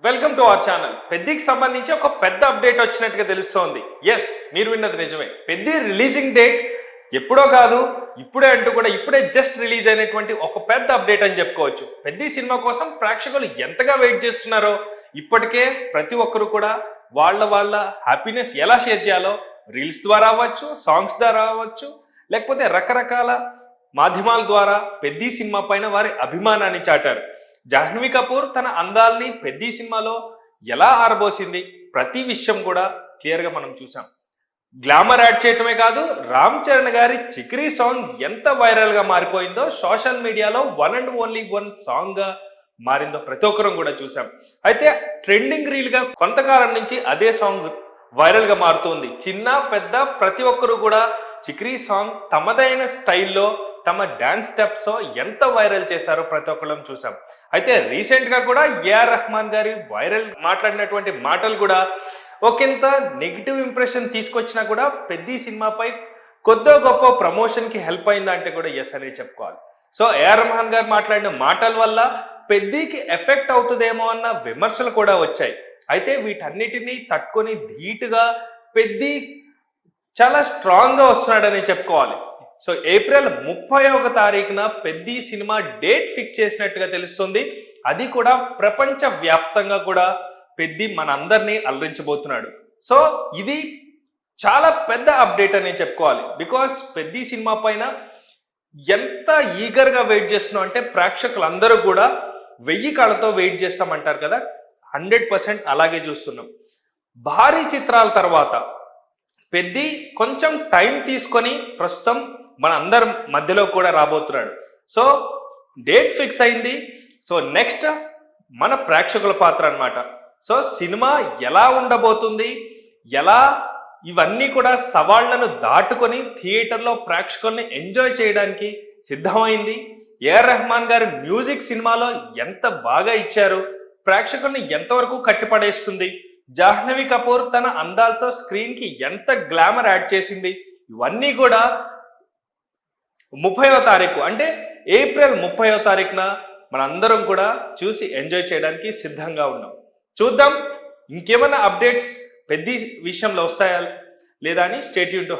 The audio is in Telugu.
Welcome to our channel. పెద్దికి సంబంధించి ఒక పెద్ద అప్డేట్ వచ్చినట్టుగా తెలుస్తోంది. ఎస్, మీరు విన్నది నిజమే. పెద్ది రిలీజింగ్ డేట్ ఎప్పుడో కాదు, ఇప్పుడే అంటూ కూడా ఇప్పుడే జస్ట్ రిలీజ్ అయినటువంటి ఒక పెద్ద అప్డేట్ అని చెప్పుకోవచ్చు. పెద్ది సినిమా కోసం ప్రేక్షకులు ఎంతగా వెయిట్ చేస్తున్నారో ఇప్పటికే ప్రతి ఒక్కరు కూడా వాళ్ళ హ్యాపీనెస్ ఎలా షేర్ చేయాలో రీల్స్ ద్వారా అవ్వచ్చు, సాంగ్స్ ద్వారా అవ్వచ్చు, లేకపోతే రకరకాల మాధ్యమాల ద్వారా పెద్ది సినిమా పైన వారి అభిమానాన్ని చాటారు. జాహ్నవి కపూర్ తన అందాల్ని పెద్ది సినిమాలో ఎలా ఆరబోసింది, ప్రతి విషయం కూడా క్లియర్గా మనం చూసాం. గ్లామర్ యాడ్ చేయటమే కాదు, రామ్ చరణ్ గారి చిక్రీ సాంగ్ ఎంత వైరల్గా మారిపోయిందో, సోషల్ మీడియాలో వన్ అండ్ ఓన్లీ వన్ సాంగ్గా మారిందో ప్రతి ఒక్కరం కూడా చూసాం. అయితే ట్రెండింగ్ రీల్గా కొంతకాలం నుంచి అదే సాంగ్ వైరల్గా మారుతుంది. చిన్న పెద్ద ప్రతి ఒక్కరు కూడా చిక్రీ సాంగ్ తమదైన స్టైల్లో తమ డాన్స్ స్టెప్స్ ఎంత వైరల్ చేశారో ప్రతి ఒక్కళ్ళం చూసాం. అయితే రీసెంట్ గా కూడా ఏఆర్ రెహమాన్ గారి వైరల్ మాట్లాడినటువంటి మాటలు కూడా ఒకంత నెగిటివ్ ఇంప్రెషన్ తీసుకొచ్చినా కూడా పెద్ది సినిమాపై కొద్దో గొప్ప ప్రమోషన్ కి హెల్ప్ అయిందంటే కూడా ఎస్ అనేది చెప్పుకోవాలి. సో ఏఆర్ రెహమాన్ గారు మాట్లాడిన మాటల వల్ల పెద్దికి ఎఫెక్ట్ అవుతుందేమో అన్న విమర్శలు కూడా వచ్చాయి. అయితే వీటన్నిటినీ తట్టుకొని ధీటుగా పెద్ది చాలా స్ట్రాంగ్ గా వస్తున్నాడని చెప్పుకోవాలి. సో ఏప్రిల్ 31వ తారీఖున పెద్ది సినిమా డేట్ ఫిక్స్ చేసినట్టుగా తెలుస్తుంది. అది కూడా ప్రపంచ వ్యాప్తంగా కూడా పెద్ది మనందరినీ అలరించబోతున్నాడు. సో ఇది చాలా పెద్ద అప్డేట్ అని చెప్పుకోవాలి. బికాస్ పెద్ది సినిమా పైన ఎంత ఈగర్గా వెయిట్ చేస్తున్నాం అంటే ప్రేక్షకులందరూ కూడా 1000 కళ్ళతో వెయిట్ చేస్తామంటారు కదా, 100% అలాగే చూస్తున్నాం. భారీ చిత్రాల తర్వాత పెద్ది కొంచెం టైం తీసుకొని ప్రస్తుతం మన అందరి మధ్యలో కూడా రాబోతున్నాడు. సో డేట్ ఫిక్స్ అయింది. సో నెక్స్ట్ మన ప్రేక్షకుల పాత్ర అన్నమాట. సో సినిమా ఎలా ఉండబోతుంది, ఎలా ఇవన్నీ కూడా సవాళ్లను దాటుకొని థియేటర్లో ప్రేక్షకుల్ని ఎంజాయ్ చేయడానికి సిద్ధమైంది. ఏఆర్ రెహమాన్ గారి మ్యూజిక్ సినిమాలో ఎంత బాగా ఇచ్చారు, ప్రేక్షకుల్ని ఎంతవరకు కట్టిపడేస్తుంది, జాహ్నవి కపూర్ తన అందాలతో స్క్రీన్ కి ఎంత గ్లామర్ యాడ్ చేసింది, ఇవన్నీ కూడా 30వ తారీఖు అంటే ఏప్రిల్ 30వ తారీఖున మనందరం కూడా చూసి ఎంజాయ్ చేయడానికి సిద్ధంగా ఉన్నాం. చూద్దాం ఇంకేమైనా అప్డేట్స్ పెద్ది విషయంలో వస్తాయా లేదా అని. Stay tune to